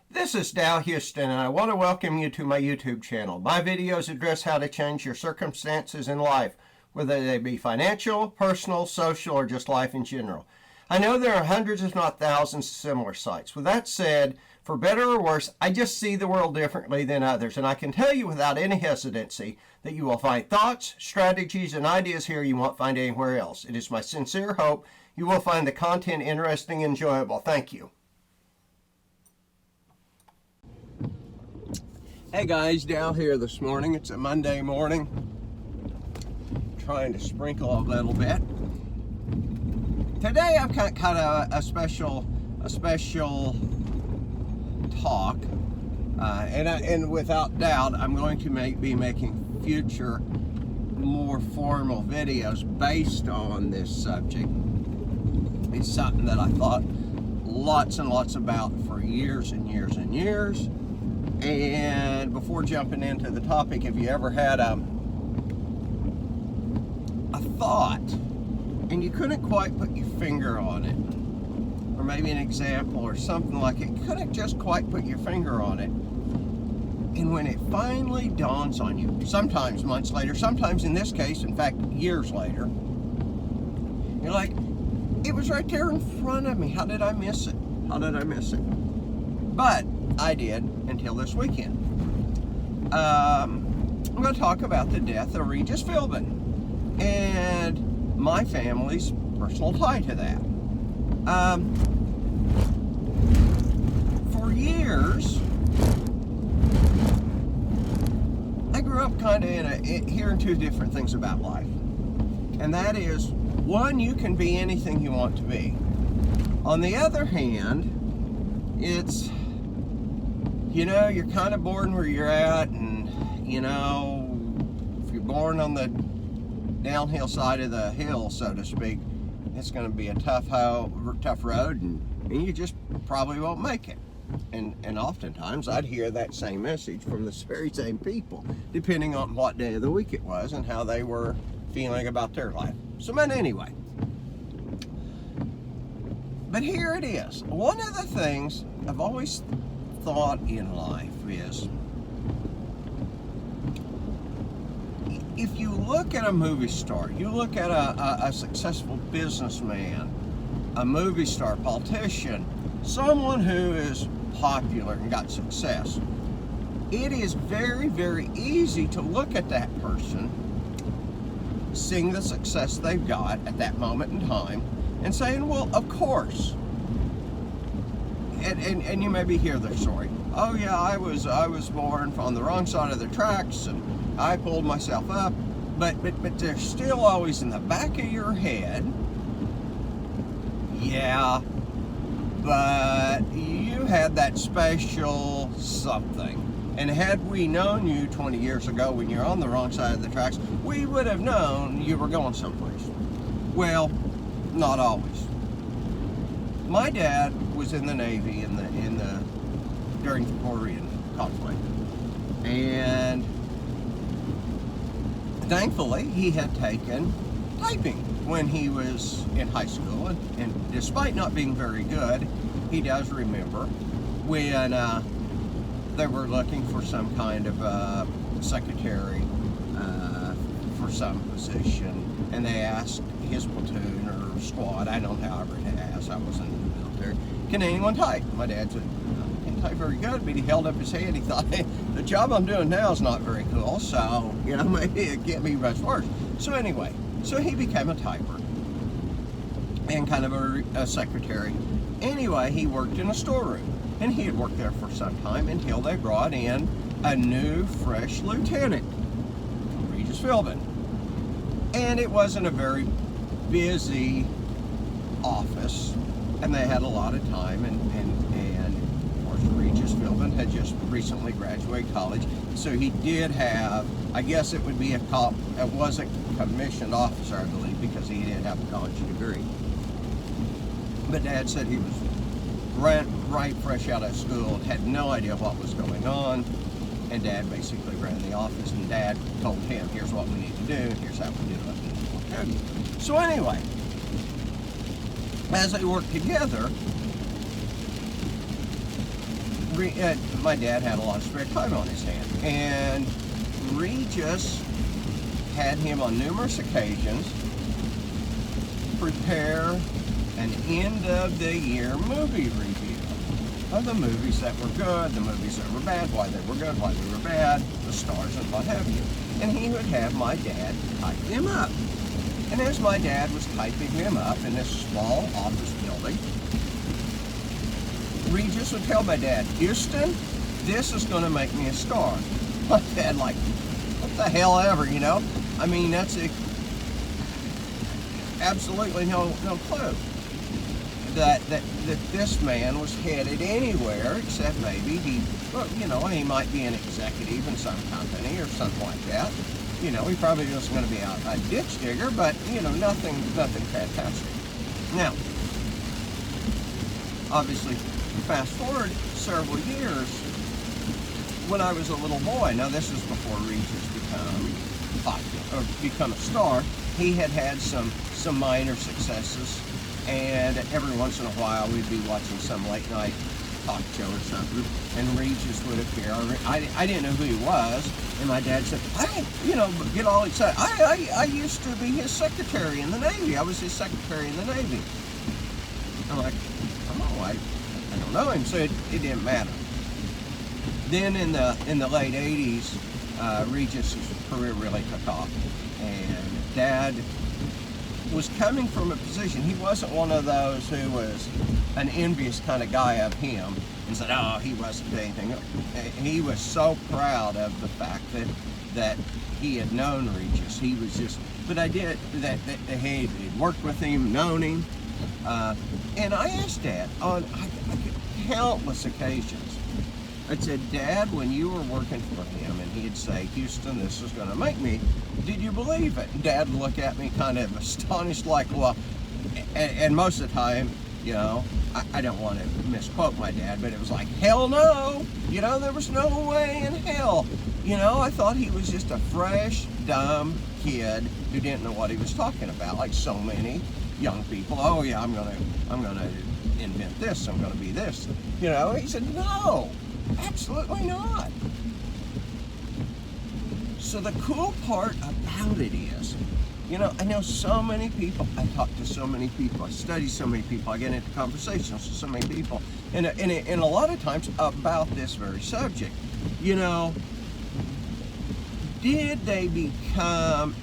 This is Dow Houston, and I want to welcome you to my YouTube channel. My videos address how to change your circumstances in life, whether they be financial, personal, social, or just life in general. I know there are hundreds, if not thousands, of similar sites. With that said, for better or worse, I just see the world differently than others, and I can tell you without any hesitancy that you will find thoughts, strategies, and ideas here you won't find anywhere else. It is my sincere hope you will find the content interesting and enjoyable. Thank you. Hey guys, Dow here this morning. It's a Monday morning. Trying to sprinkle a little bit. Today I've got kind of a special talk, and without doubt I'm going to be making future more formal videos based on this subject. It's something that I thought lots and lots about for years and years and years. And before jumping into the topic, have you ever had a thought and you couldn't quite put your finger on it, or maybe an example or something like it, couldn't just quite put your finger on it, and when it finally dawns on you, sometimes months later, sometimes in this case, in fact, years later, you're like, it was right there in front of me. How did I miss it? How did I miss it? But I did until this weekend. I'm going to talk about the death of Regis Phillbin and my family's personal tie to that. For years, I grew up kind of hearing two different things about life. And that is, one, you can be anything you want to be. On the other hand, it's, you're kind of born where you're at, and, if you're born on the downhill side of the hill, so to speak, it's going to be a tough road, and you just probably won't make it. And oftentimes I'd hear that same message from the very same people, depending on what day of the week it was and how they were feeling about their life. So, but anyway, but here it is. One of the things I've always thought in life is, if you look at a movie star, you look at a successful businessman, a movie star, politician, someone who is popular and got success, it is very, very easy to look at that person, seeing the success they've got at that moment in time, and saying, well, of course. And you maybe hear their story. Oh yeah, I was born on the wrong side of the tracks, and I pulled myself up. But there's still always in the back of your head, yeah, but you had that special something. And had we known you 20 years ago when you're on the wrong side of the tracks, we would have known you were going someplace. Well, not always. My dad was in the Navy during the Korean conflict, and thankfully he had taken typing when he was in high school, and despite not being very good, he does remember when they were looking for some kind of secretary for some position, and they asked his platoon or squad, I don't know, however it asked, I wasn't in the military, can anyone type? My dad said, I can't type very good, but he held up his hand. He thought, hey, the job I'm doing now is not very cool, so, maybe it can't be much worse. So anyway, so he became a typer and kind of a secretary. Anyway, he worked in a storeroom, and he had worked there for some time until they brought in a new, fresh lieutenant, Regis Phillbin. And it wasn't a very busy office, and they had a lot of time, and of course Regis Phillbin had just recently graduated college, so he did have, I guess it would be it was a commissioned officer, I believe, because he did have a college degree. But Dad said he was right fresh out of school, had no idea what was going on, and Dad basically ran the office, and Dad told him, here's what we need to do, and here's how we do it, and we'll tell you. So anyway, as they worked together, my dad had a lot of spare time on his hand, and Regis had him on numerous occasions prepare an end-of-the-year movie review of the movies that were good, the movies that were bad, why they were good, why they were bad, the stars and what have you. And he would have my dad type them up. And as my dad was typing them up in this small office building, Regis would tell my dad, Houston, this is going to make me a star. My dad like, what the hell ever, you know? I mean, that's absolutely no clue that this man was headed anywhere except maybe he might be an executive in some company or something like that. You know, he probably wasn't going to be a ditch digger, but nothing fantastic. Now, obviously, fast forward several years, when I was a little boy. Now, this is before Regis become a star. He had some minor successes, and every once in a while we'd be watching some late night talk show or something, and Regis would appear. I didn't know who he was, and my dad said, "Hey, get all excited. I used to be his secretary in the Navy. I was his secretary in the Navy." I'm like, "Oh, I don't know him," so it didn't matter. Then in the late '80s, Regis' career really took off, and Dad was coming from a position. He wasn't one of those who was an envious kind of guy of him and said, "Oh, he wasn't anything." He was so proud of the fact that he had known Regis. He was just, but I did that he had worked with him, known him, and I asked Dad on countless occasions. I said, "Dad, when you were working for him and he'd say, 'Houston, this is going to make me,' did you believe it?" Dad would look at me kind of astonished, like, well, and most of the time, I don't want to misquote my dad, but it was like, hell no, there was no way in hell. I thought he was just a fresh, dumb kid who didn't know what he was talking about, like so many young people. "Oh yeah, I'm gonna invent this, I'm gonna be this." He said, "No, absolutely not." So the cool part about it is, I know so many people, I talk to so many people, I study so many people, I get into conversations with so many people, and a lot of times about this very subject. Did they become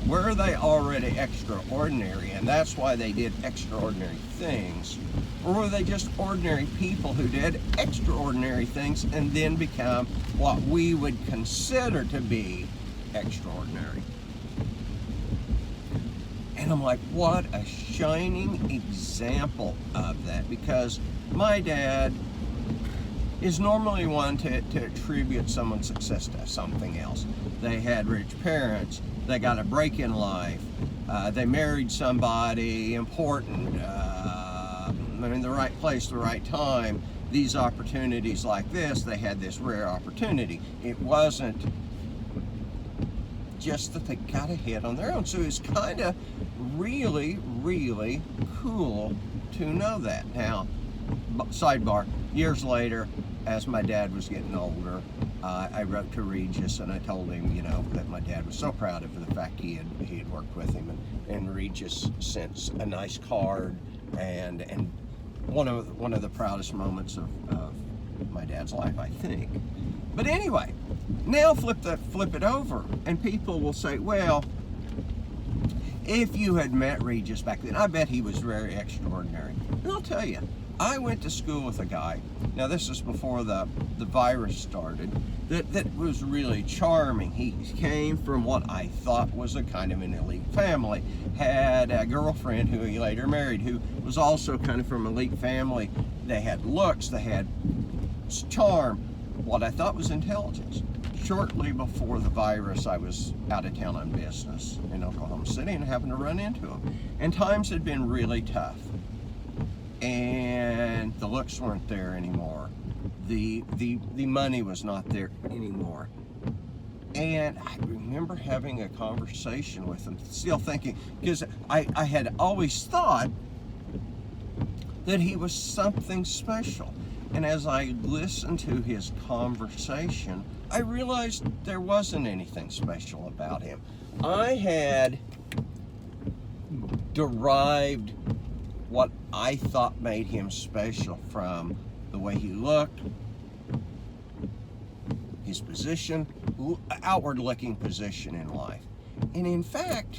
were they already extraordinary, and that's why they did extraordinary things? Or were they just ordinary people who did extraordinary things and then become what we would consider to be extraordinary? And I'm like, what a shining example of that, because my dad is normally one to attribute someone's success to something else. They had rich parents, they got a break in life, they married somebody important, in the right place, the right time, these opportunities like this, they had this rare opportunity. It wasn't just that they got ahead on their own. So it's kind of really, really cool to know that. Now, sidebar, years later, as my dad was getting older, I wrote to Regis and I told him, that my dad was so proud of the fact he had worked with him, and Regis sent a nice card, and one of the proudest moments of my dad's life, I think. But anyway, now flip it over, and people will say, well, if you had met Regis back then, I bet he was very extraordinary. And I'll tell you, I went to school with a guy, now this is before the virus started, that was really charming. He came from what I thought was a kind of an elite family, had a girlfriend who he later married, who was also kind of from an elite family. They had looks, they had charm, what I thought was intelligence. Shortly before the virus, I was out of town on business in Oklahoma City and happened to run into him. And times had been really tough. And the looks weren't there anymore. The money was not there anymore. And I remember having a conversation with him, still thinking, because I had always thought that he was something special. And as I listened to his conversation, I realized there wasn't anything special about him. I had derived what I thought made him special from the way he looked, his position, outward-looking position in life. And in fact,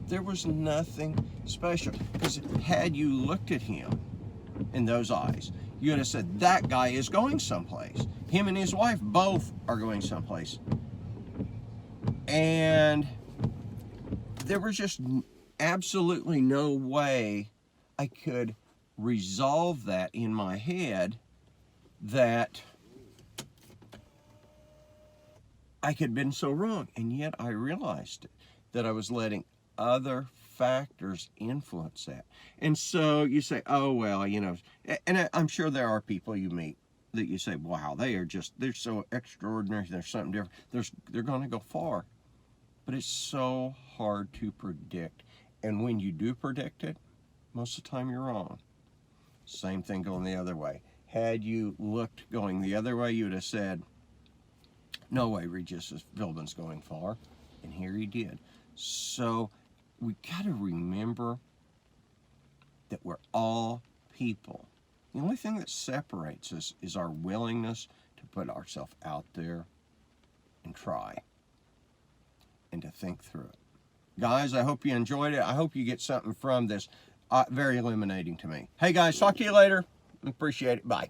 there was nothing special. Because had you looked at him in those eyes, you would have said, that guy is going someplace. Him and his wife both are going someplace. And there was just absolutely no way I could resolve that in my head, that I could have been so wrong. And yet I realized that I was letting other factors influence that. And so you say, oh, well, you know, and I'm sure there are people you meet that you say, wow, they're so extraordinary, they're something different, they're going to go far. But it's so hard to predict. And when you do predict it, most of the time you're wrong. Same thing going the other way. Had you looked going the other way, you would have said, no way Regis Phillbin's going far. And here he did. So we got to remember that we're all people. The only thing that separates us is our willingness to put ourselves out there and try and to think through it. Guys, I hope you enjoyed it. I hope you get something from this. Very illuminating to me. Hey guys, talk to you later. Appreciate it. Bye.